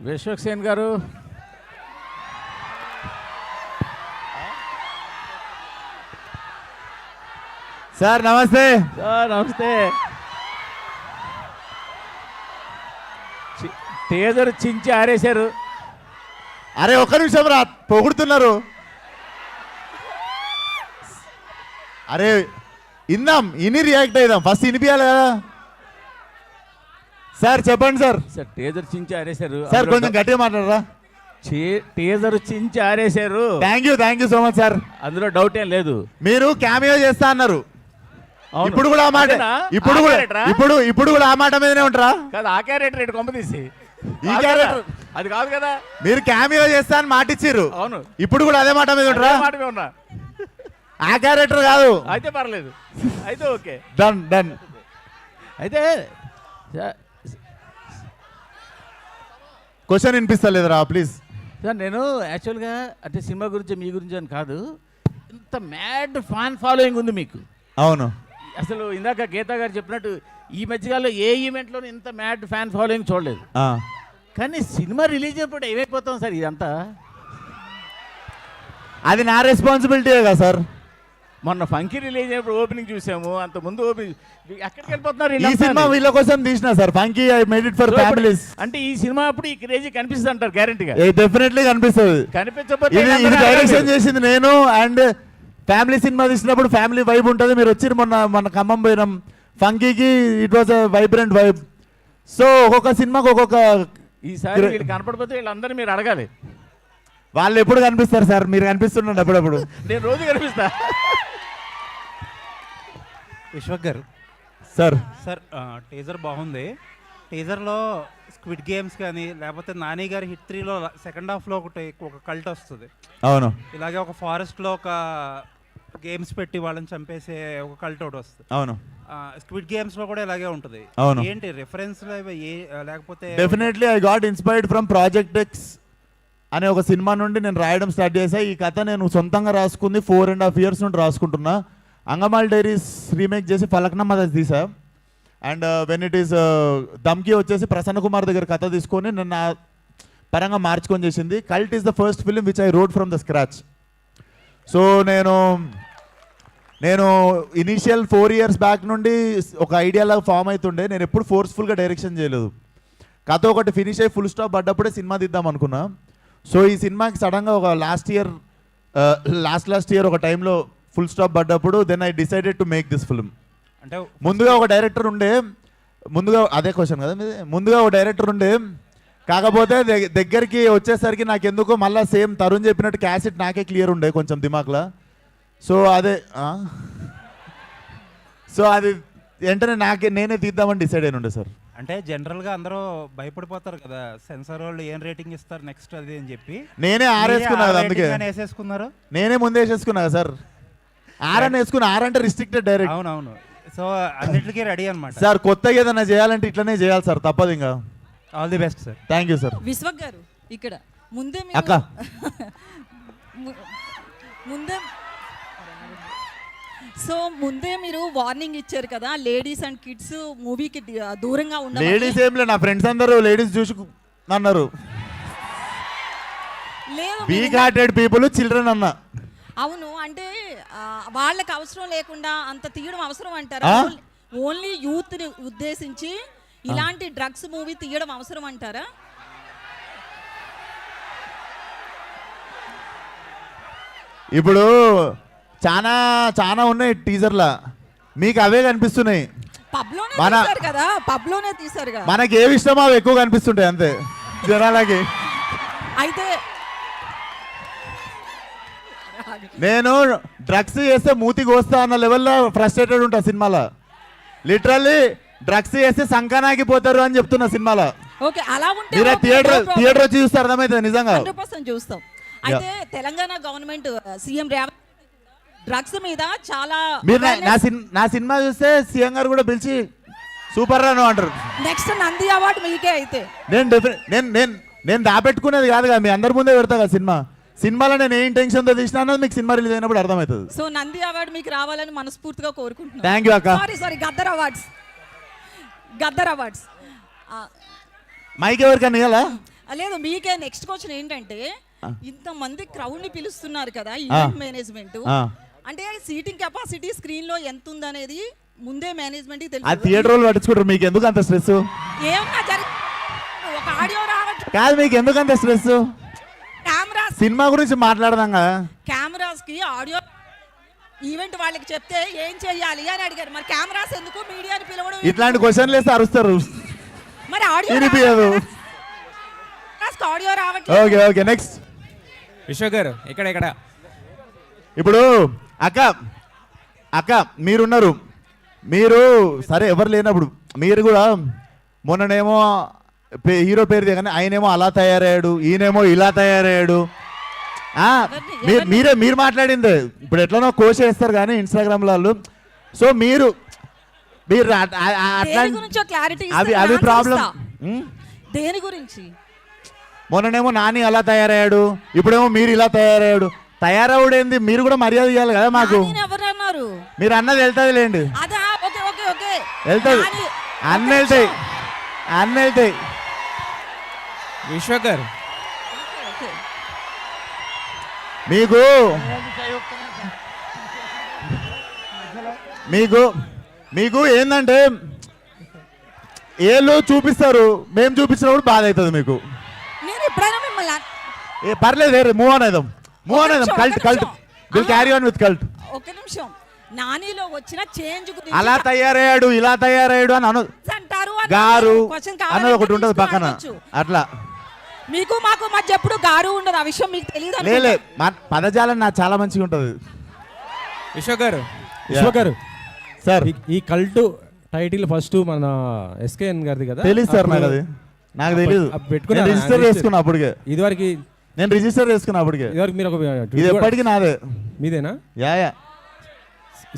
విశ్వక్సేన్ గారు, సార్ నమస్తే. సార్ నమస్తే. టేజర్ చించి ఆరేశారు. అరే ఒక్క నిమిషం రా, పొగుడుతున్నారు. అరే ఇందాం, ఇని రియాక్ట్ అయిదాం. ఫస్ట్ ఇనిపియాలి కదా. సార్ చెప్పండి సార్. సార్ టేజర్ చించి ఆరేశారు. సార్ కొంచెం గట్టిగా మాట్లాడరా. టేజర్ చించి ఆరేశారు. Thank you so much sir. అందులో డౌట్ ఏం లేదు. మీరు క్యామియో చేస్తా అన్నారు. ఇప్పుడు కూడా ఆ మాట, ఇప్పుడు కూడా ఆ మాట మీదనే ఉంటారా? కాదు, ఆ క్యారెక్టర్ రేటు కొంప తీసి ఈ క్యారెక్టర్ అది కాదు కదా. మీరు క్యామియో చేస్తా అని మాట ఇచ్చిర్రు. అవును, ఇప్పుడు కూడా అదే మాట మీద ఉంటారా? మాట మీద ఉన్నా. ఆ క్యారెక్టర్ కాదు అయితే పర్లేదు, అయితే ఓకే, డన్ డన్. అయితే క్వశ్చన్ వినిపిస్తలేదురా ప్లీజ్. సార్ నేను యాక్చువల్గా అంటే సినిమా గురించి మీ గురించి అని కాదు, ఇంత మ్యాడ్ ఫ్యాన్ ఫాలోయింగ్ ఉంది మీకు. అవును, అసలు ఇందాక గీతా గారు చెప్పినట్టు ఈ మధ్యకాలంలో ఏ ఈవెంట్లోనూ ఇంత మ్యాడ్ ఫ్యాన్ ఫాలోయింగ్ చూడలేదు. కానీ సినిమా రిలీజ్ అయినప్పుడు ఏమైపోతాం సార్ ఇదంతా? అది నా రెస్పాన్సిబిలిటీయే కదా సార్. మొన్న ఫంకీ రిలీజ్ అయినప్పుడు ఓపెనింగ్ చూసాము, అంత ముందు ఓపెనింగ్ ఎక్కడికి వెళ్ళిపోతున్నారు? ఈ సినిమా వీళ్ళ కోసం తీసిన sir. Funky I made it for families. అంటే ఈ సినిమా అప్పుడు ఈ క్రేజీ కనిపిస్తుంది అంటారు గ్యారెంటీగా? డెఫినెట్లీ కనిపిస్తుంది. కనిపించకపోతే ఇది డైరెక్షన్ చేసింది నేను. అండ్ ఫ్యామిలీ సినిమా తీసినప్పుడు ఫ్యామిలీ వైబ్ ఉంటుంది. మీరు వచ్చి మొన్న ఖమ్మం పోయినాం ఫంకీకి, it was a vibrant vibe. So ఒక్కొక్క సినిమాకి ఒక్కొక్క. ఈసారి వీళ్ళు కనపడిపోతే వీళ్ళందరూ మీరు అడగాలి. వాళ్ళు ఎప్పుడు కనిపిస్తారు సార్? మీరు కనిపిస్తుండండి అప్పుడప్పుడు. నేను రోజు కనిపిస్తా. విశ్వక్ గారు సార్. సార్ టీజర్ బాగుంది. టీజర్లో స్క్విడ్ గేమ్స్ కానీ లేకపోతే నాని గారి హిట్ 3లో సెకండ్ హాఫ్లో ఒక కల్ట్ వస్తుంది. అవును, ఇలాగే ఒక ఫారెస్ట్లో ఒక గేమ్స్ పెట్టి వాళ్ళని చంపేసే ఒక కల్ట్ ఒకటి వస్తుంది. అవును, స్క్విడ్ గేమ్స్లో కూడా ఇలాగే ఉంటుంది. అవును, ఏంటి రిఫరెన్స్ లేకపోతే? Definitely I got inspired from project X అనే ఒక సినిమా నుండి నేను రాయడం స్టార్ట్ చేశాను. ఈ కథ నేను సొంతంగా రాసుకుంది 4.5 years నుండి రాసుకుంటున్నా. అంగమాల్ డైరీస్ రీమేక్ చేసి ఫలక్నమ్మ తీసా. అండ్ వెన్ ఇట్ ఈస్ దమ్కి వచ్చేసి ప్రసన్న కుమార్ దగ్గర కథ తీసుకొని నన్ను పరంగా మార్చుకొని చేసింది. Cult is the first film which I wrote from the scratch. So నేను ఇనీషియల్ 4 years బ్యాక్ నుండి ఒక ఐడియాలాగా ఫామ్ అవుతుండే. నేను ఎప్పుడు ఫోర్స్ఫుల్గా డైరెక్షన్ చేయలేదు. కథ ఒకటి ఫినిష్ అయ్యి ఫుల్ స్టాప్ పడ్డప్పుడే సినిమా తీద్దాం అనుకున్నా. సో ఈ సినిమాకి సడన్గా ఒక లాస్ట్ ఇయర్ ఒక టైంలో ఫుల్ స్టాప్ పడ్డప్పుడు then I decided to make this film. అంటే ముందుగా ఒక డైరెక్టర్ ఉండే, అదే క్వశ్చన్ కదా మీది. ముందుగా ఒక డైరెక్టర్ ఉండే, కాకపోతే దగ్గరికి వచ్చేసరికి నాకు ఎందుకో మళ్ళీ సేమ్ తరుణ్ చెప్పినట్టు క్యాసెట్ నాకే క్లియర్ ఉండే కొంచెం దిమాక్లో. సో అది వెంటనే నేనే తీద్దామని డిసైడ్ అయిన ఉండే సార్. అంటే జనరల్గా అందరూ భయపడిపోతారు కదా, సెన్సార్ వాళ్ళు ఏం రేటింగ్ ఇస్తారు నెక్స్ట్ అది అని చెప్పి. నేనే ఆరేసుకున్నా కదా, అందుకే వేసేసుకున్నారు. నేనే ముందే వేసేసుకున్నా సార్. ఆరని వేసుకున్నా. అంటే రిస్ట్రిక్టెడ్ డైరెక్ట్. అవునవును. సో అన్నిటికీ రెడీ అనమాట సార్. కొత్తగా ఏదైనా చేయాలంటే ఇట్లనే చేయాలి సార్, తప్పదు. ఇంకా all the best sir. Thank you sir. Vishwak గారు ఇక్కడ ముందే అక్క ముందే మీరు వార్నింగ్ ఇచ్చారు కదా, లేడీస్ అండ్ కిడ్స్ మూవీకి దూరంగా ఉండాలి. లేడీస్ ఏం లేదు, నా ఫ్రెండ్స్ అందరూ లేడీస్ చూసి అన్నారు. వీక్ హార్టెడ్ పీపుల్ చిల్డ్రన్ అన్న. అవును, అంటే వాళ్ళకి అవసరం లేకుండా అంత తీయడం అవసరం అంటారా? ఓన్లీ యూత్ ని ఉద్దేశించి ఇలాంటి డ్రగ్స్ మూవీ తీయడం అవసరం అంటారా? ఇప్పుడు చాలా ఉన్నాయి టీజర్లా, మీకు అవే కనిపిస్తున్నాయి. పబ్లోనే తీశారు కదా. మనకి ఏవి ఇష్టమో అవి ఎక్కువ కనిపిస్తుంటాయి అంతే జనాలకి. అయితే నేను డ్రగ్స్ చేస్తే మూతికి వస్తా అన్న లెవెల్లో ఫ్రస్ట్రేటెడ్ ఉంటా సినిమాలో. లిటరల్లీ డ్రగ్స్ చేస్తే సంకనాకి పోతారు అని చెప్తున్నా సినిమాలో. ఓకే, అలా ఉంటే మీరు థియేటర్ వచ్చి చూస్తే అర్థమవుతుంది నిజంగా. 100% చూస్తాం. అయితే Telangana government CM Revanth drugs మీద చాలా నా సినిమా చూస్తే సీఎం గారు కూడా పిలిచి సూపర్ రాను అంటారు. నెక్స్ట్ నంది అవార్డు మీకే. అయితే నేను దాపెట్టుకునేది కాదు కదా, మీ అందరి ముందే పెడతా కదా సినిమాలో నేను ఏ ఇంటెన్షన్తో తీసినా అన్నది మీకు సినిమా రిలీజ్ అయినప్పుడు అర్థమవుతుంది. సో నంది అవార్డు మీకు రావాలని మనస్ఫూర్తిగా కోరుకుంటున్నాను. థ్యాంక్ యూ అక్క. సారీ గద్దర్ అవార్డ్స్ మైక్ ఎవరికన్నా ఇవ్వాలా? లేదు మీకే నెక్స్ట్ క్వశ్చన్ ఏంటంటే ఇంతమంది క్రౌడ్ ని పిలుస్తున్నారు కదా ఈవెంట్ మేనేజ్మెంట్, అంటే సీటింగ్ కెపాసిటీ స్క్రీన్ లో ఎంత ఉందనేది ముందే మేనేజ్మెంట్ ఆ తెలుసు. థియేటర్ వాళ్ళు పట్టించుకుంటారు, మీకు ఎందుకు అంత స్ట్రెస్? ఏమన్నా ఒక ఆడియో రావట్లేదు, కాదు మీకు ఎందుకు అంత స్ట్రెస్? కెమెరాస్ సినిమా గురించి మాట్లాడదాం కదా. కెమెరాస్ కి ఆడియో ఈవెంట్ వాళ్ళకి చెప్తే ఏం చెయ్యాలి అని అడిగారు. మరి కెమెరాస్ ఎందుకు, మీడియాని పిలవడం ఇట్లాంటి క్వశ్చన్లు వేస్తే అరుస్తారు, మరి ఆడియో వినిపించదు. ఆడియో రావట్లేదు. ఓకే ఓకే నెక్స్ట్ విశ్వ గారు ఇక్కడ ఇప్పుడు అక్క మీరున్నారు, మీరు సరే ఎవరు లేనప్పుడు మీరు కూడా మొన్ననేమో హీరో పేరు దిగనే ఆయనేమో అలా తయారయ్యాడు, ఈయనేమో ఇలా తయారయ్యాడు. మీరు మాట్లాడిందే ఇప్పుడు ఎట్లనో కోష్ చేస్తారు కానీ ఇన్స్టాగ్రామ్ వాళ్ళు. సో మీరు అవి ప్రాబ్లం. దేని గురించి? మొన్ననేమో నాని అలా తయారయ్యాడు, ఇప్పుడేమో మీరు ఇలా తయారయ్యాడు. తయారవుడేంది, మీరు కూడా మర్యాద ఇవ్వాలి కదా మాకు. ఎవరన్నారు? మీరు అన్నది వెళ్తుంది లేండి, వెళ్తుంది, అన్న వెళ్తాయి. విశ్వ గారు మీకు ఏంటంటే ఏళ్ళు చూపిస్తారు, మేము చూపించినప్పుడు బాధ అవుతుంది మీకు. పర్లేదు, మూవ్ ఆన్ అయిదాం. Cult will carry on with cult. ఒక నిమిషం, నానిలో వచ్చిన చేంజ్ గురించి అలా తయారయ్యాడు, ఇలా తయారయ్యాడు అని అంటారు గారు అన్నది ఒకటి ఉంటుంది పక్కన. అట్లా మీకు మాకు మధ్య ఎప్పుడు గారు ఉండదు, ఆ విషయం మీకు తెలియదు. లేలే, పదజాలం నాకు చాలా మంచిగా ఉంటుంది. విశ్వ గారు సార్ ఈ కల్ట్ టైటిల్ ఫస్ట్ మన ఎస్కేఎన్ గారిది కదా? తెలుసు సార్, నాకు తెలియదు. రిజిస్టర్ చేసుకున్నా అప్పటికే, ఇదివరకు నేను రిజిస్టర్ చేసుకున్నా అప్పటికే. ఇదివరకు మీరు ఇది ఎప్పటికీ నాదే. మీదేనా? యా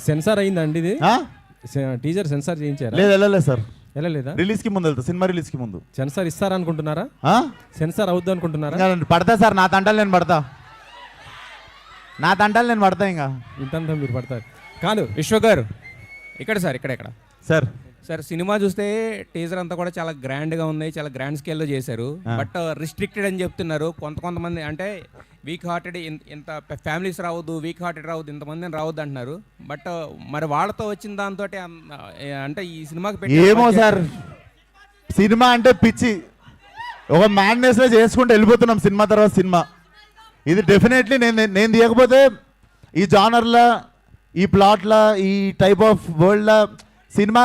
సెన్సార్ అయిందండి ఇది? టీజర్ సెన్సార్ చేయించారా? లేదు వెళ్ళలేదు సార్, వెళ్ళలేదా? రిలీజ్ కి ముందు వెళ్తా, సినిమా రిలీజ్ కి ముందు. సెన్సార్ ఇస్తారనుకుంటున్నారా? సెన్సార్ అవుద్ది అనుకుంటున్నారా? పడతా సార్, నా తంటాలు నేను పడతా ఇంకా ఇంతంతా మీరు పడతారు కాదు. విశ్వ గారు ఇక్కడ సార్ సార్ సినిమా చూస్తే టీజర్ అంతా కూడా చాలా గ్రాండ్గా ఉంది, చాలా గ్రాండ్ స్కేల్లో చేశారు. బట్ రిస్ట్రిక్టెడ్ అని చెప్తున్నారు కొంతమంది, అంటే వీక్ హార్టెడ్ ఇంత ఫ్యామిలీస్ రావద్దు, వీక్ హార్టెడ్ రావద్దు, ఇంతమందిని రావద్దు అంటున్నారు. బట్ మరి వాళ్ళతో వచ్చిన దాంతో అంటే ఈ సినిమాకి ఏమో సార్, సినిమా అంటే పిచ్చి, ఒక మ్యాడ్నెస్ లో చేసుకుంటూ వెళ్ళిపోతున్నాం సినిమా తర్వాత సినిమా. ఇది డెఫినెట్లీ నేను తీయకపోతే ఈ జానర్లా, ఈ ప్లాట్లా, ఈ టైప్ ఆఫ్ వరల్డ్లా సినిమా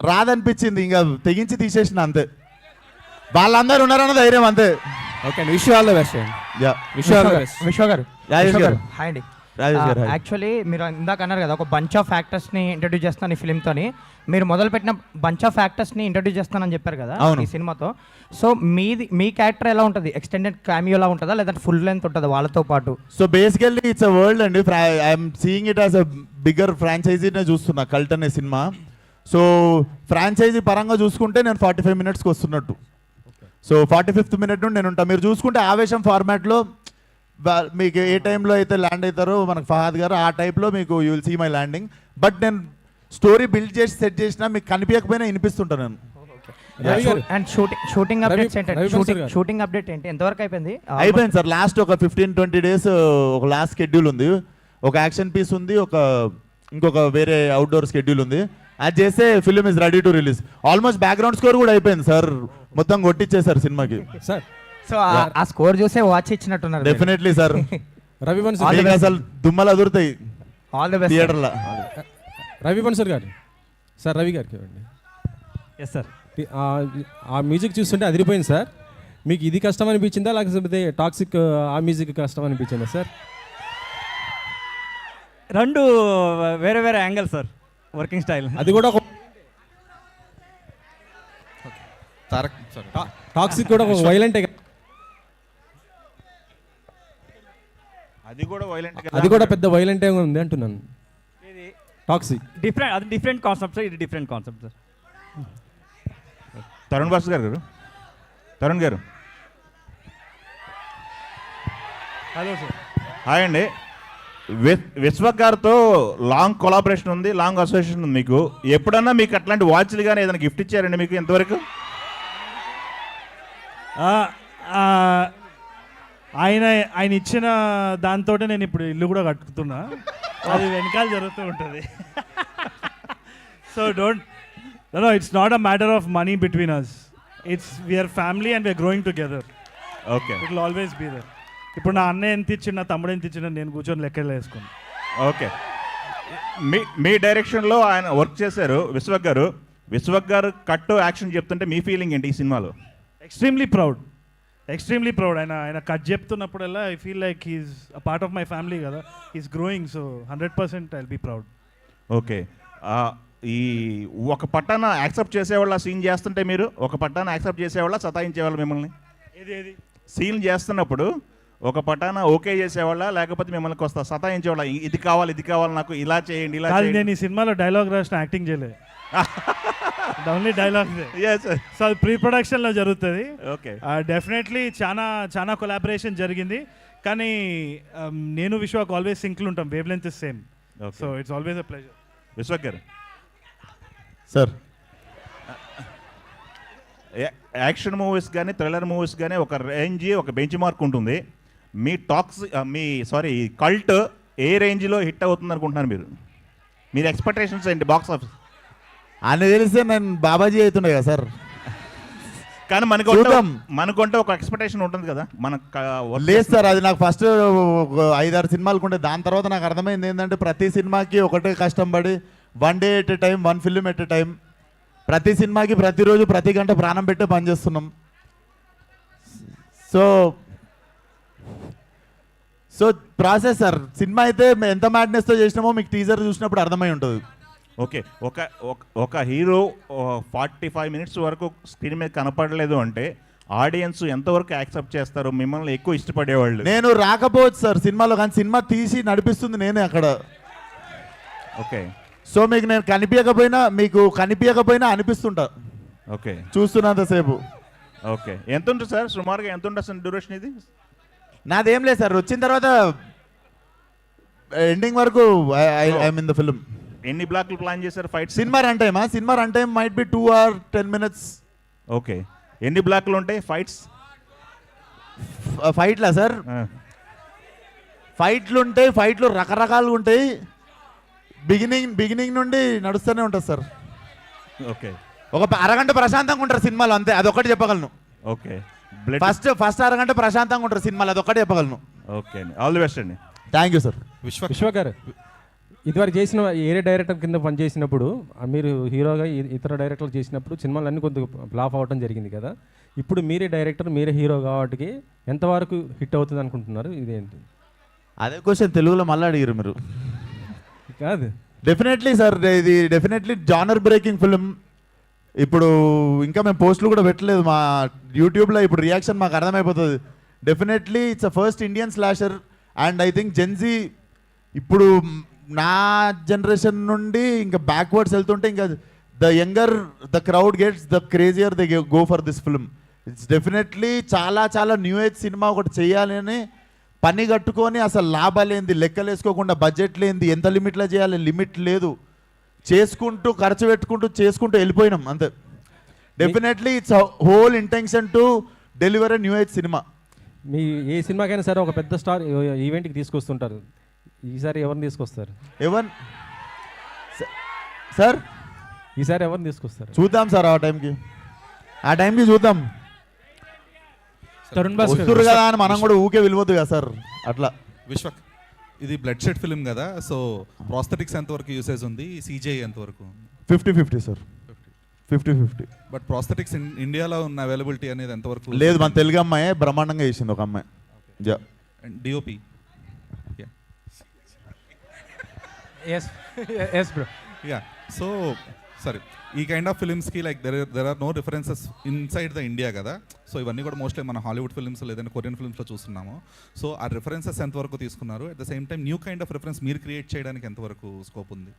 రాదనిపించింది, ఇంకా తెగించి తీసేసిన అంతే. వాళ్ళందరూ ఉన్నారన్న ధైర్యం అంతే. Okay, wish all the best. విశ్వ గారు రాజేష్ గారు హాయ్ అండి. రాజేష్ గారు యాక్చువల్లీ మీరు ఇందాక అన్నారు కదా ఒక బంచ్ ఆఫ్ యాక్టర్స్ని ఇంట్రడ్యూస్ చేస్తాను ఈ ఫిల్మ్తోని. మీరు మొదలుపెట్టిన బంచ్ ఆఫ్ యాక్టర్స్ని ఇంట్రడ్యూస్ చేస్తానని చెప్పారు కదా ఈ సినిమాతో. సో మీ క్యారెక్టర్ ఎలా ఉంటుంది? ఎక్స్టెండెడ్ క్యామియోలా ఉంటుందా లేదంటే ఫుల్ లెంత్ ఉంటుందా వాళ్ళతో పాటు? So basically it's a world అండి. I'm seeing it as a bigger ఫ్రాంచైజీనే చూస్తున్నా కల్ట్ అనే సినిమా. సో ఫ్రాంచైజీ పరంగా చూసుకుంటే నేను 45 minutesకి వస్తున్నట్టు. సో 45th minute నుండి నేను ఉంటాను. మీరు చూసుకుంటే ఆవేశం ఫార్మాట్లో మీకు ఏ టైంలో అయితే ల్యాండ్ అవుతారో మనకు ఫహాద్ గారు, ఆ టైప్లో మీకు you will see my landing. But నేను స్టోరీ బిల్డ్ చేసి సెట్ చేసినా మీకు కనిపించకపోయినా వినిపిస్తుంటాను నేను. అండ్ షూటింగ్ అప్డేట్స్ ఏంటంటే షూటింగ్ అప్డేట్ ఏంటి, ఎంతవరకు అయిపోయింది? అయిపోయింది సార్, లాస్ట్ ఒక 15-20 days ఒక లాస్ట్ షెడ్యూల్ ఉంది, ఒక యాక్షన్ పీస్ ఉంది, ఇంకొక వేరే అవుట్డోర్ షెడ్యూల్ ఉంది. అది చేస్తే film is ready to release. Almost background score కూడా అయిపోయింది సార్, మొత్తం కొట్టించేసారు సినిమాకి సార్. సో ఆ స్కోర్ చూసే వాచ్ ఇచ్చినట్టున్నారు. డెఫినెట్లీ సార్, రవి బన్సల్ అసలు దుమ్మలు అదురుతాయి ఆల్ ది బెస్ట్ థియేటర్లో. రవి బన్సల్ గారు సార్, రవి గారికి ఇవ్వండి. Yes sir. ఆ మ్యూజిక్ చూస్తుంటే అదిరిపోయింది సార్. మీకు ఇది కష్టం అనిపించిందా లేకపోతే టాక్సిక్ ఆ మ్యూజిక్ కష్టం అనిపించిందా సార్? రెండు వేరే వేరే యాంగిల్ సార్, వర్కింగ్ స్టైల్. అది కూడా ఒక టాక్సిక్ కూడా ఒక వైలెంటే, అది కూడా పెద్ద వైలెంటే ఉంది అంటున్నాను. టాక్సిక్ డిఫరెంట్, అది డిఫరెంట్ కాన్సెప్ట్ సార్, ఇది different concept sir. Tarun Bhaskar గారు, తరుణ్ గారు హలో సార్. హాయ్ అండి. విశ్వ గారితో లాంగ్ కొలాబరేషన్ ఉంది, లాంగ్ అసోసియేషన్ ఉంది. మీకు ఎప్పుడన్నా మీకు అట్లాంటి వాచ్లు కానీ ఏదైనా గిఫ్ట్ ఇచ్చారండి మీకు ఇంతవరకు? ఆయన ఇచ్చిన దాంతో నేను ఇప్పుడు ఇల్లు కూడా కట్టుకుతున్నా, అది వెనకాల జరుగుతూ ఉంటుంది. So no it's not a matter of money between us, it's we're family and we're growing together. Okay, it will always be there. ఇప్పుడు నా అన్న ఎంత ఇచ్చిన, నా తమ్ముడు ఎంత ఇచ్చిన నేను కూర్చొని లెక్కలు వేసుకున్నాను. ఓకే, మీ డైరెక్షన్లో ఆయన వర్క్ చేశారు విశ్వక్ గారు. విశ్వక్ గారు కట్ యాక్షన్ చెప్తుంటే మీ ఫీలింగ్ ఏంటి ఈ సినిమాలో? Extremely proud. ఆయన కట్ చెప్తున్నప్పుడల్లా I feel like he's a part of my family కదా, he's growing, so 100% I'll be proud. Okay, ఈ ఒక పట్టాన యాక్సెప్ట్ చేసేవాళ్ళ సీన్ చేస్తుంటే మీరు ఒక పట్టాన యాక్సెప్ట్ చేసేవాళ్ళ సతాయించేవాళ్ళు మిమ్మల్ని? ఏది సీన్ చేస్తున్నప్పుడు ఒక పట్టాన ఓకే చేసేవాళ్ళ లేకపోతే మిమ్మల్ని కొస్తా సతాయించేవాళ్ళ? ఇది కావాలి నాకు, ఇలా చేయండి ఇలా చేయండి. నేను ఈ సినిమాలో డైలాగ్ రాసిన యాక్టింగ్ చేయలేదు, ఓన్లీ డైలాగ్. సో అది ప్రీ ప్రొడక్షన్లో జరుగుతుంది. ఓకే, డెఫినెట్లీ చాలా కొలాబరేషన్ జరిగింది, కానీ నేను విశ్వాక్ ఆల్వేస్ సింక్లు ఉంటాం, wave length is same. So it's always a pleasure. Vishwak గారు సార్, యాక్షన్ మూవీస్ కానీ థ్రిల్లర్ మూవీస్ కానీ ఒక రేంజ్, ఒక బెంచ్ మార్క్ ఉంటుంది. మీ కల్ట్ ఏ రేంజ్లో హిట్ అవుతుంది అనుకుంటున్నారు మీరు? మీరు ఎక్స్పెక్టేషన్స్ ఏంటి బాక్స్ ఆఫీస్? అని తెలిస్తే నేను బాబాజీ అవుతుండే కదా సార్. కానీ మనకుంటే ఒక ఎక్స్పెక్టేషన్ ఉంటుంది కదా మనకు. లేదు సార్, అది నాకు ఫస్ట్ 5-6 సినిమాలకు ఉండే. దాని తర్వాత నాకు అర్థమైంది ఏంటంటే ప్రతి సినిమాకి ఒకటే కష్టం పడి 1 day at a time, 1 film at a time, ప్రతి సినిమాకి ప్రతిరోజు ప్రతి గంట ప్రాణం పెట్టే పని చేస్తున్నాం. So process sir. సినిమా అయితే ఎంత మ్యాడ్నెస్తో చేసినామో మీకు టీజర్ చూసినప్పుడు అర్థమై ఉంటుంది. ఓకే, ఒక హీరో 45 మినిట్స్ వరకు స్క్రీన్ మీద కనపడలేదు అంటే ఆడియన్స్ ఎంతవరకు యాక్సెప్ట్ చేస్తారు? మిమ్మల్ని ఎక్కువ ఇష్టపడేవాళ్ళు. నేను రాకపోవచ్చు సార్ సినిమాలో, కానీ సినిమా తీసి నడిపిస్తుంది నేనే అక్కడ. ఓకే, సో మీకు నేను కనిపించకపోయినా అనిపిస్తుంటా. ఓకే, చూస్తున్నంతసేపు. ఓకే, ఎంత ఉంటుంది సార్ సుమారుగా? ఎంత ఉంటుంది సార్ డ్యూరేషన్ ఇది? నాదేం లేదు సార్, వచ్చిన తర్వాత ఎండింగ్ వరకు ఐఎమ్ ఇన్ ద ఫిల్మ్. ఎన్ని బ్లాక్లు ప్లాన్ చేశారు fight? Cinema run time might be 2 or 10 minutes. Okay, ఎన్ని బ్లాక్లు ఉంటాయి ఫైట్స్? ఫైట్లా సార్? ఫైట్లు రకరకాలుగా ఉంటాయి. బిగినింగ్ నుండి నడుస్తూనే ఉంటుంది సార్. ఓకే, ఒక అరగంట ప్రశాంతంగా ఉంటారు సినిమాలో, అంతే. అదొక్కటి చెప్పగలను. ఓకే, ఫస్ట్ అరగంట ప్రశాంతంగా ఉంటారు సినిమాలో, అదొక్కటి చెప్పగలను. ఓకే అండి, ఆల్ ది బెస్ట్ అండి. Thank you sir. Vishwak garu, ఇదివరకు చేసిన ఏరే డైరెక్టర్ కింద పనిచేసినప్పుడు మీరు హీరోగా ఇతర డైరెక్టర్లు చేసినప్పుడు సినిమాలన్నీ కొద్దిగా ఫ్లాప్ అవ్వడం జరిగింది కదా. ఇప్పుడు మీరే డైరెక్టర్, మీరే హీరో కాబట్టి ఎంతవరకు హిట్ అవుతుంది అనుకుంటున్నారు? ఇదేంటి అదే క్వశ్చన్ తెలుగులో మళ్ళీ అడిగారు మీరు. కాదు, డెఫినెట్లీ సార్, ఇది డెఫినెట్లీ జానర్ బ్రేకింగ్ ఫిల్మ్. ఇప్పుడు ఇంకా మేము పోస్టులు కూడా పెట్టలేదు మా యూట్యూబ్లో. ఇప్పుడు రియాక్షన్ మాకు అర్థమైపోతుంది. Definitely it's a first Indian slasher. And I think Gen Z ఇప్పుడు నా జనరేషన్ నుండి ఇంకా బ్యాక్వర్డ్స్ వెళ్తుంటే ఇంకా the crowd gets the crazier they go for this film. It's definitely చాలా న్యూ ఏజ్ సినిమా ఒకటి చేయాలి అని పని కట్టుకొని అసలు లాభాలేంది లెక్కలు వేసుకోకుండా, బడ్జెట్ లేనిది, ఎంత లిమిట్లో చేయాలి లిమిట్ లేదు, చేసుకుంటూ ఖర్చు చేసుకుంటూ వెళ్ళిపోయినాం అంతే. Definitely it's whole intention to deliver a new age సినిమా. మీ ఏ సినిమాకైనా సరే ఒక పెద్ద స్టార్ ఈవెంట్కి తీసుకొస్తుంటారు. ఈసారి ఎవరిని తీసుకొస్తారు? సార్ ఈసారి ఎవరిని తీసుకొస్తారు? చూద్దాం సార్, ఆ టైంకి చూద్దాం. వస్తురు కదా అని మనం కూడా ఊకే వెళ్ళవద్దు కదా సార్. అట్లా విశ్వక్, ఇది బ్లడ్ షెడ్ ఫిల్మ్ కదా, సో ప్రాస్థెటిక్స్ ఎంతవరకు యూసేజ్ ఉంది, సిజిఐ ఎంతవరకు? 50-50 సార్, 50-50. బట్ ప్రాస్థెటిక్స్ ఇండియాలో ఉన్న అవైలబిలిటీ అనేది ఎంతవరకు? లేదు, మన తెలుగు అమ్మాయి బ్రహ్మాండంగా చేసింది, ఒక అమ్మాయి. డిఓపి సో సరే, ఈ కైండ్ ఆఫ్ ఫిల్మ్స్కి like there are no references inside the India కదా. సో ఇవన్నీ కూడా మోస్ట్లీ మన హాలీవుడ్ ఫిల్మ్స్ లేదంటే కొరియన్ ఫిల్మ్స్లో చూస్తున్నాము. సో ఆ రిఫరెన్సెస్ ఎంతవరకు తీసుకున్నారు? At the same time new kind of reference మీరు క్రియేట్ చేయడానికి ఎంతవరకు స్కోప్ ఉంది?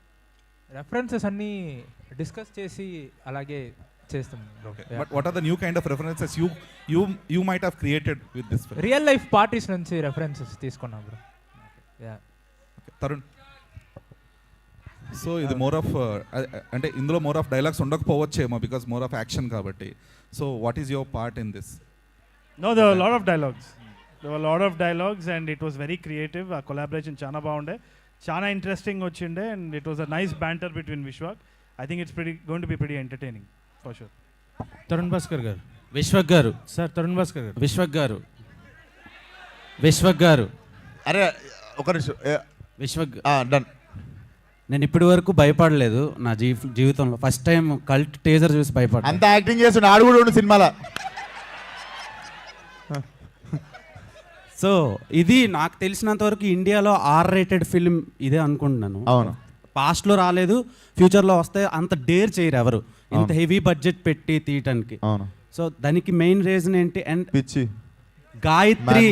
రెఫరెన్సెస్ అన్నీ డిస్కస్ చేసి అలాగే చేస్తాం. But what are the new kind of references you might have created with this film? Real life parties నుంచి రెఫరెన్సెస్ తీసుకున్నాం బ్రో. తరుణ్, సో ఇది మోర్ ఆఫ్ అంటే ఇందులో మోర్ ఆఫ్ డైలాగ్స్ ఉండకపోవచ్చేమో బికాస్ మోర్ ఆఫ్ యాక్షన్ కాబట్టి. So what is your part in this? No, there were a lot of dialogues. There were a lot of dialogues and it was very creative. Our collaboration chana baunde. Chana interesting ochinde and it was a nice banter between Vishwak. I think it's going to be pretty entertaining for sure. Tarun Bhaskar గారు, విశ్వక్ గారు sir Tarun Bhaskar గారు, విశ్వక్ గారు అరే ఒక నిమిషం Vishwak done. నేను ఇప్పటి వరకు భయపడలేదు నా జీవితంలో. ఫస్ట్ టైం కల్ట్ టీజర్ చూసి భయపడ్డా. అంత యాక్టింగ్ చేస్తుండే ఆడు కూడా ఉండు సినిమాలో. సో ఇది నాకు తెలిసినంత వరకు ఇండియాలో R-rated ఫిల్మ్ ఇదే అనుకుంటున్నాను. అవును, పాస్ట్లో రాలేదు, ఫ్యూచర్లో వస్తే అంత డేర్ చేయరు ఎవరు ఇంత హెవీ బడ్జెట్ పెట్టి తీయటానికి. అవును. సో దానికి మెయిన్ రీజన్ ఏంటి? అండ్ పిచ్చి గాయత్రి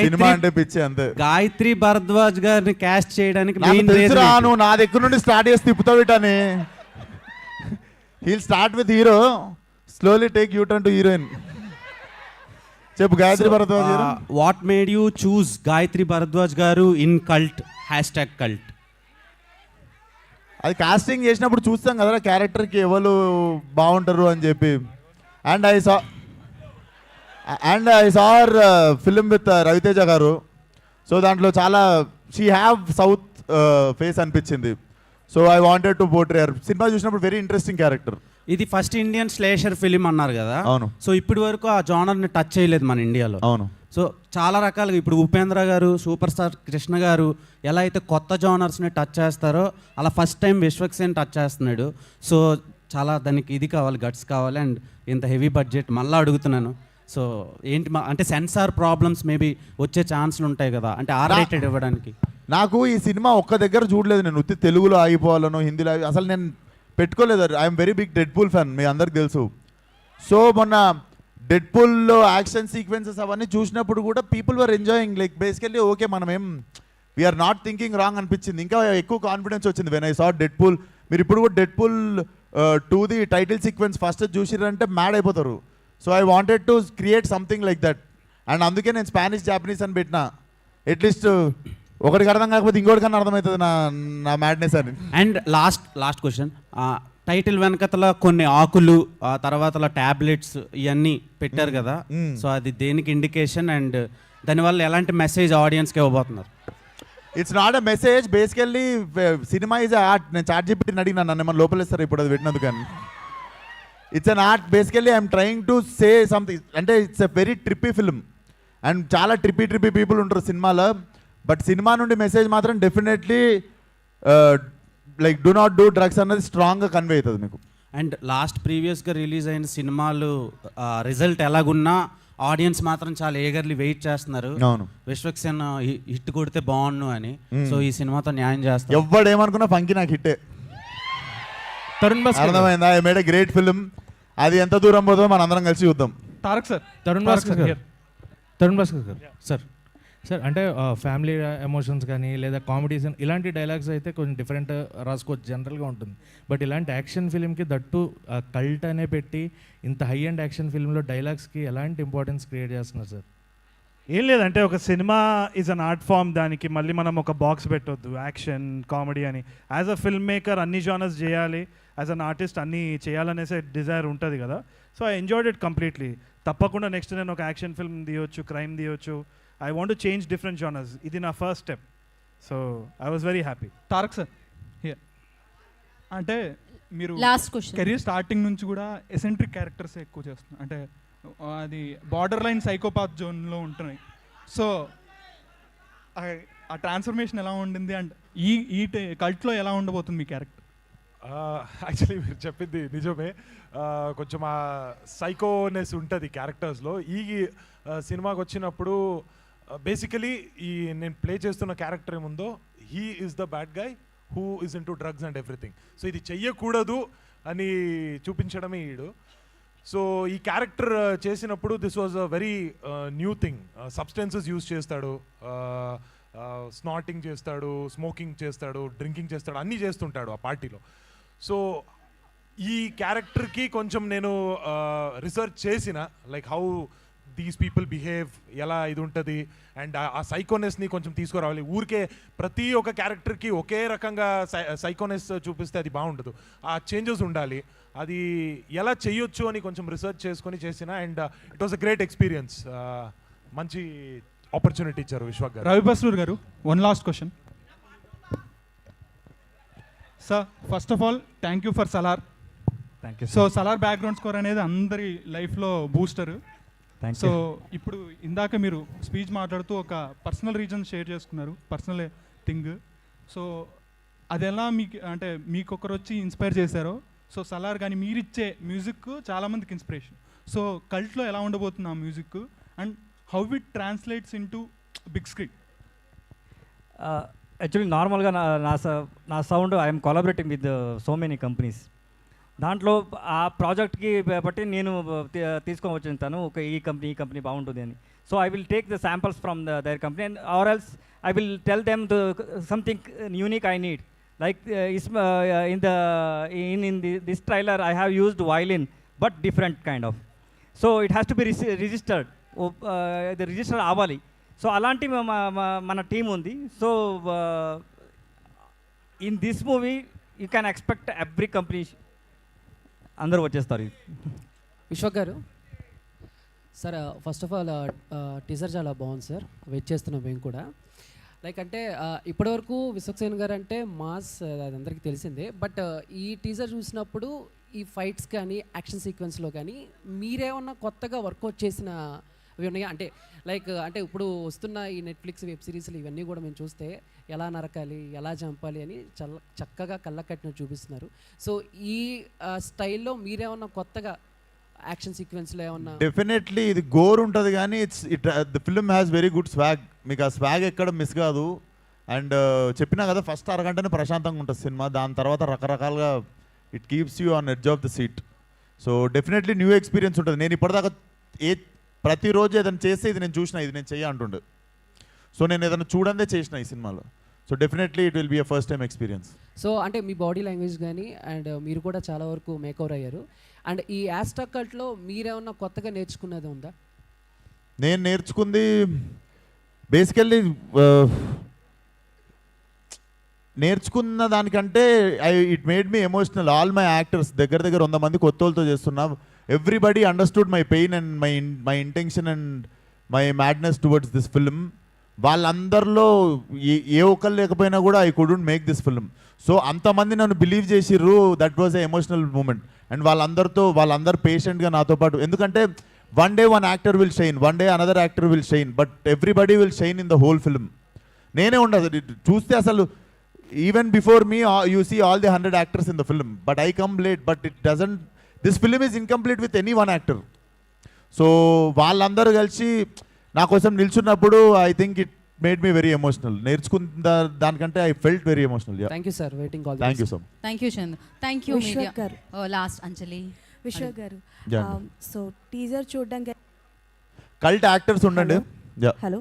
సినిమా అంటే పిచ్చి అంతే. గాయత్రి భరద్వాజ్ గారిని క్యాస్ట్ చేయడానికి నాకు మెయిన్ తెలుసురా, రీజన్ నువ్వు నా దగ్గర నుండి స్టార్ట్ చేసి తిప్పుతావు ఇటని. హీల్ start with hero, slowly take you turn to heroine. చెప్పు Gayathri Bharadwaj garu. What made you choose Gayathri Bharadwaj garu in cult #cult? అది కాస్టింగ్ చేసినప్పుడు చూస్తాం కదా క్యారెక్టర్కి ఎవరు బాగుంటారు అని చెప్పి. And I saw film with Ravi Teja garu. So దాంట్లో చాలా షీ హ్యావ్ సౌత్ ఫేస్ అనిపించింది. So I wanted to portray her. సినిమా చూసినప్పుడు వెరీ ఇంట్రెస్టింగ్ క్యారెక్టర్. ఇది ఫస్ట్ ఇండియన్ స్లేషర్ ఫిలిం అన్నారు కదా. అవును. సో ఇప్పటి వరకు ఆ జానర్ని టచ్ చేయలేదు మన ఇండియాలో. అవును. సో చాలా రకాలుగా ఇప్పుడు ఉపేంద్ర గారు, సూపర్ స్టార్ కృష్ణ గారు ఎలా అయితే కొత్త జానర్స్ని టచ్ చేస్తారో అలా first time Vishwak Sen touch చేస్తున్నాడు. సో చాలా దానికి ఇది కావాలి, గట్స్ కావాలి. అండ్ ఇంత హెవీ బడ్జెట్ మళ్ళీ అడుగుతున్నాను. సో ఏంటి అంటే సెన్సార్ ప్రాబ్లమ్స్ మేబీ వచ్చే ఛాన్స్లు ఉంటాయి కదా, అంటే R-rated ఇవ్వడానికి. నాకు ఈ సినిమా ఒక్క దగ్గర చూడలేదు నేను. ఉత్తి తెలుగులో ఆగిపోవాలను, హిందీలో అసలు నేను పెట్టుకోలేదు. I'm very big Deadpool fan, మీ అందరికి తెలుసు. సో మొన్న డెడ్పూల్లో యాక్షన్ సీక్వెన్సెస్ అవన్నీ చూసినప్పుడు కూడా people were enjoying. Like basically okay, మనం ఏం వీఆర్ నాట్ థింకింగ్ రాంగ్ అనిపించింది. ఇంకా ఎక్కువ కాన్ఫిడెన్స్ వచ్చింది వెన్ ఐ సా డెడ్పూల్. మీరు ఇప్పుడు కూడా డెడ్పూల్ 2ది టైటిల్ సీక్వెన్స్ ఫస్ట్ చూసిరంటే మ్యాడ్ అయిపోతారు. So I wanted to create something like that. And అందుకే నేను స్పానిష్ జాపనీస్ అని పెట్టిన. అట్లీస్ట్ ఒకటికి అర్థం కాకపోతే ఇంకోటికన్నా అర్థమవుతుంది నా మ్యాడ్నెస్ అని. అండ్ లాస్ట్ క్వశ్చన్, టైటిల్ వెనకతల కొన్ని ఆకులు, తర్వాత టాబ్లెట్స్ ఇవన్నీ పెట్టారు కదా. సో అది దేనికి ఇండికేషన్ అండ్ దానివల్ల ఎలాంటి మెసేజ్ ఆడియన్స్కి ఇవ్వబోతున్నారు? It's not a message. Basically cinema is art. నేను ChatGPTని అడిగినా, నన్ను ఏమన్నా లోపలేస్తారు ఇప్పుడు అది పెట్టినందుకు. కానీ it's an art. Basically I'm trying to say something. అంటే it's a very trippy film and చాలా ట్రిప్పీ పీపుల్ ఉంటారు సినిమాలో. బట్ సినిమా నుండి మెసేజ్ మాత్రం definitely like do not do drugs అన్నది స్ట్రాంగ్గా కన్వే అవుతుంది మీకు. అండ్ ప్రీవియస్గా రిలీజ్ అయిన సినిమాలు రిజల్ట్ ఎలాగున్నా ఆడియన్స్ మాత్రం చాలా ఏగర్లీ వెయిట్ చేస్తున్నారు. అవును, విశ్వక్ సేన్ హిట్ కొడితే బాగుండు అని. సో ఈ సినిమాతో న్యాయం చేస్తారు. ఎవడేమనుకున్నా ఫంకి నాకు హిట్టే. తరుణ్ భాస్కర్ అర్థమైందా? I made a great film. అది ఎంత దూరం పోతుందో మన అందరం కలిసి చూద్దాం. తారక్ సార్, తరుణ్ భాస్కర్ గారు సార్. సార్ అంటే ఫ్యామిలీ ఎమోషన్స్ కానీ లేదా కామెడీస్ ఇలాంటి డైలాగ్స్ అయితే కొంచెం డిఫరెంట్ రాసుకోవచ్చు, జనరల్గా ఉంటుంది. బట్ ఇలాంటి యాక్షన్ ఫిల్మ్కి దట్టు కల్ట్ అనే పెట్టి ఇంత హై అండ్ యాక్షన్ ఫిల్మ్లో డైలాగ్స్కి ఎలాంటి ఇంపార్టెన్స్ క్రియేట్ చేస్తున్నారు సార్? ఏం లేదంటే ఒక సినిమా ఈజ్ అన్ ఆర్ట్ ఫామ్. దానికి మళ్ళీ మనం ఒక బాక్స్ పెట్టొద్దు, యాక్షన్ కామెడీ అని. యాజ్ అ ఫిల్మ్ మేకర్ అన్ని జానర్స్ చేయాలి, యాజ్ అన్ ఆర్టిస్ట్ అన్నీ చేయాలనేసే డిజైర్ ఉంటుంది కదా. So I enjoyed it completely. తప్పకుండా నెక్స్ట్ నేను ఒక యాక్షన్ ఫిల్మ్ తీయొచ్చు, క్రైమ్ తీయొచ్చు. I want to change different genres. ఇది నా first step. So I was very happy. Tarak sir, అంటే మీరు కెరీర్ స్టార్టింగ్ నుంచి కూడా ఎసెంట్రిక్ క్యారెక్టర్స్ ఎక్కువ చేస్తున్నారు. అంటే అది బార్డర్ లైన్ సైకోపాత్ జోన్లో ఉంటున్నాయి. సో ఆ ట్రాన్స్ఫర్మేషన్ ఎలా ఉండింది అండ్ ఈ కల్ట్లో ఎలా ఉండబోతుంది మీ క్యారెక్టర్? యాక్చువల్లీ మీరు చెప్పింది నిజమే. కొంచెం ఆ సైకోనెస్ ఉంటుంది క్యారెక్టర్స్లో. ఈ సినిమాకి వచ్చినప్పుడు బేసికలీ నేను ప్లే చేస్తున్న క్యారెక్టర్ ఏముందో, he is the bad guy who is in to drugs and everything. So ఇది చెయ్యకూడదు అని చూపించడమే ఈడు. సో ఈ క్యారెక్టర్ చేసినప్పుడు this was a very new thing. Substances use చేస్తాడు, స్నాటింగ్ చేస్తాడు, స్మోకింగ్ చేస్తాడు, డ్రింకింగ్ చేస్తాడు, అన్నీ చేస్తుంటాడు ఆ పార్టీలో. సో ఈ క్యారెక్టర్కి కొంచెం నేను రీసెర్చ్ చేసిన, like how these people behave, ఎలా ఇది ఉంటుంది, అండ్ ఆ సైకోనెస్ని కొంచెం తీసుకురావాలి. ఊరికే ప్రతి ఒక్క క్యారెక్టర్కి ఒకే రకంగా సైకోనెస్ చూపిస్తే అది బాగుండదు. ఆ చేంజెస్ ఉండాలి. అది ఎలా చేయొచ్చు అని కొంచెం రీసెర్చ్ చేసుకొని చేసిన, and it was a great experience. మంచి ఆపర్చునిటీ ఇచ్చారు విశ్వక్ గారు. రవి బస్రూర్ గారు, one last question. Sir, first of all thank you for Salaar. Thank you. So Salaar background score అనేది అందరి లైఫ్లో బూస్టర్. సో ఇప్పుడు ఇందాక మీరు స్పీచ్ మాట్లాడుతూ ఒక పర్సనల్ రీజన్ షేర్ చేసుకున్నారు, పర్సనల్ థింగ్. సో అది ఎలా మీకు అంటే మీకు ఒకరు వచ్చి ఇన్స్పైర్ చేశారో, సో సలార్ కానీ మీరిచ్చే మ్యూజిక్ చాలామందికి ఇన్స్పిరేషన్. సో కల్ట్లో ఎలా ఉండబోతుంది ఆ music, and how it translates into big screen? Actually నార్మల్గా నా sound I'm collaborating with so many companies. దాంట్లో ఆ ప్రాజెక్ట్కి బట్టి నేను తీసుకొని వచ్చింటాను, ఒక ఈ కంపెనీ బాగుంటుంది అని. So I will take the samples from their company, and or else I will tell them something unique I need. Like in this trailer, I have used violin, but different kind of. So it has to be registered. The register avali. So alanti mana team undi. So in this movie, you can expect every company andaru vachestaru. Vishwak గారు, sir first of all teaser చాలా బాగుంది sir, wait చేస్తున్నాం మేము కూడా. Like అంటే ఇప్పటివరకు విశ్వక్సేన్ గారు అంటే మాస్, అది అందరికీ తెలిసిందే. బట్ ఈ టీజర్ చూసినప్పుడు ఈ ఫైట్స్ కానీ యాక్షన్ సీక్వెన్స్లో కానీ మీరేమన్నా కొత్తగా వర్కౌట్ చేసిన అవి ఉన్నాయా? అంటే లైక్ అంటే ఇప్పుడు వస్తున్న ఈ నెట్ఫ్లిక్స్ వెబ్ సిరీస్లు ఇవన్నీ కూడా మేము చూస్తే ఎలా నరకాలి, ఎలా చంపాలి అని చాలా చక్కగా కళ్ళకట్టినట్టు చూపిస్తున్నారు. సో ఈ స్టైల్లో మీరేమన్నా కొత్తగా యాక్షన్ సీక్వెన్స్లో ఏమన్నా? డెఫినెట్లీ ఇది గోర్ ఉంటుంది, కానీ the film has very good swag. మీకు ఆ స్వాగ్ ఎక్కడ మిస్ కాదు. అండ్ చెప్పినా కదా, ఫస్ట్ అరగంటనే ప్రశాంతంగా ఉంటుంది సినిమా, దాని తర్వాత రకరకాలుగా it keeps you on edge of the seat. So definitely new experience ఉంటుంది. నేను ఇప్పటిదాకా ప్రతిరోజు ఏదైనా చేస్తే ఇది నేను చూసిన, ఇది నేను చెయ్య అంటుండే. సో నేను ఏదైనా చూడందే చేసిన ఈ సినిమాలో. So definitely it will be a first time experience. So అంటే మీ బాడీ లాంగ్వేజ్ కానీ అండ్ మీరు కూడా చాలా వరకు మేకవర్ అయ్యారు. అండ్ ఈ యాస్టాక్ కల్ట్లో మీరేమన్నా కొత్తగా నేర్చుకున్నది ఉందా? నేను నేర్చుకుంది బేసికల్లీ నేర్చుకున్న దానికంటే it made me emotional. All my actors దగ్గర 100 మంది కొత్త వాళ్ళతో చేస్తున్నా. Everybody understood my pain and my intention and my madness towards this film. వాళ్ళందరిలో ఏ ఒక్కరు లేకపోయినా కూడా I couldn't make this film. So అంతమంది నన్ను బిలీవ్ చేసిర్రు. That was a emotional moment. And వాళ్ళందరూ పేషెంట్గా నాతో పాటు, ఎందుకంటే one day one actor will shine, one day another actor will shine, but everybody will shine in the whole film. నేనే ఉండదు చూస్తే అసలు. Even before me you see all the 100 actors in the film, but I come late, but it doesn't, this film is incomplete with any one actor. So వాళ్ళందరూ కలిసి నా కోసం నిల్చున్నప్పుడు I think it made me very emotional. నేర్చుకున్న దానికంటే I felt very emotional. Thank you sir, waiting call. Thank you so much. Thank you Chandu. Thank you media గారు. Last Anjali. Vishwak గారు, so teaser చూడడానికి కల్ట్ యాక్టర్స్ ఉండండి. హలో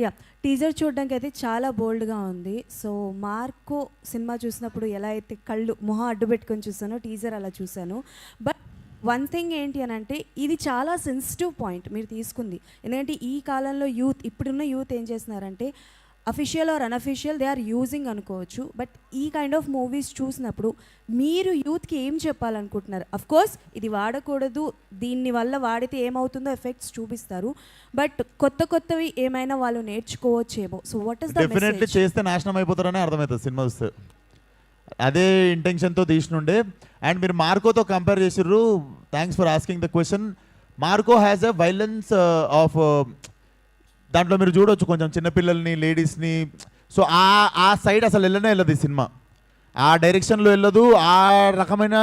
యా, టీజర్ చూడడానికి అయితే చాలా బోల్డ్గా ఉంది. సో మార్కో సినిమా చూసినప్పుడు ఎలా అయితే మొహం అడ్డు పెట్టుకొని చూసానో టీజర్ అలా చూశాను. బట్ వన్ థింగ్ ఏంటి అని అంటే, ఇది చాలా సెన్సిటివ్ పాయింట్ మీరు తీసుకుంది. ఎందుకంటే ఈ కాలంలో ఇప్పుడున్న యూత్ ఏం చేస్తున్నారంటే official or unofficial they are using అనుకోవచ్చు. బట్ ఈ కైండ్ ఆఫ్ మూవీస్ చూసినప్పుడు మీరు యూత్కి ఏం చెప్పాలనుకుంటున్నారు? అఫ్ కోర్స్ ఇది వాడకూడదు, దీన్ని వల్ల వాడితే ఏమవుతుందో ఎఫెక్ట్స్ చూపిస్తారు, బట్ కొత్తవి ఏమైనా వాళ్ళు నేర్చుకోవచ్చేమో. So what is the message? Definitely చేస్తే నాశనం అయిపోతారని అర్థమవుతుంది సినిమా చూస్తే. అదే ఇంటెన్షన్తో తీసినుండే. అండ్ మీరు మార్కోతో కంపేర్ చేసిర్రు. Thanks for asking the question. Marco has a violence of, దాంట్లో మీరు చూడవచ్చు కొంచెం చిన్నపిల్లల్ని, లేడీస్ని. సో ఆ సైడ్ అసలు వెళ్ళదు ఈ సినిమా, ఆ డైరెక్షన్లో వెళ్ళదు. ఆ రకమైన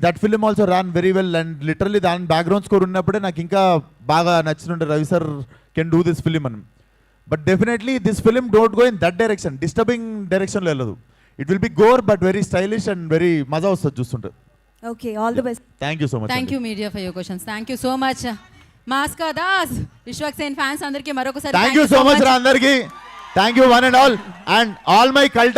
that film also run very well. And literally దాని బ్యాక్గ్రౌండ్ స్కోర్ ఉన్నప్పుడే నాకు ఇంకా బాగా నచ్చినుండే, Ravi sir can do this film అని. But definitely this film don't go in that direction, disturbing డైరెక్షన్లో వెళ్ళదు. It will be gore but very stylish and very మజా వస్తుంది చూస్తుంటే. Okay, all the best. Thank you so much. Thank you media for your questions. Thank you so much. మాస్కా Das, Vishwaksen fans అందరికీ మరొకసారి thank you so much రా అందరికీ. Thank you one and all. And all my cult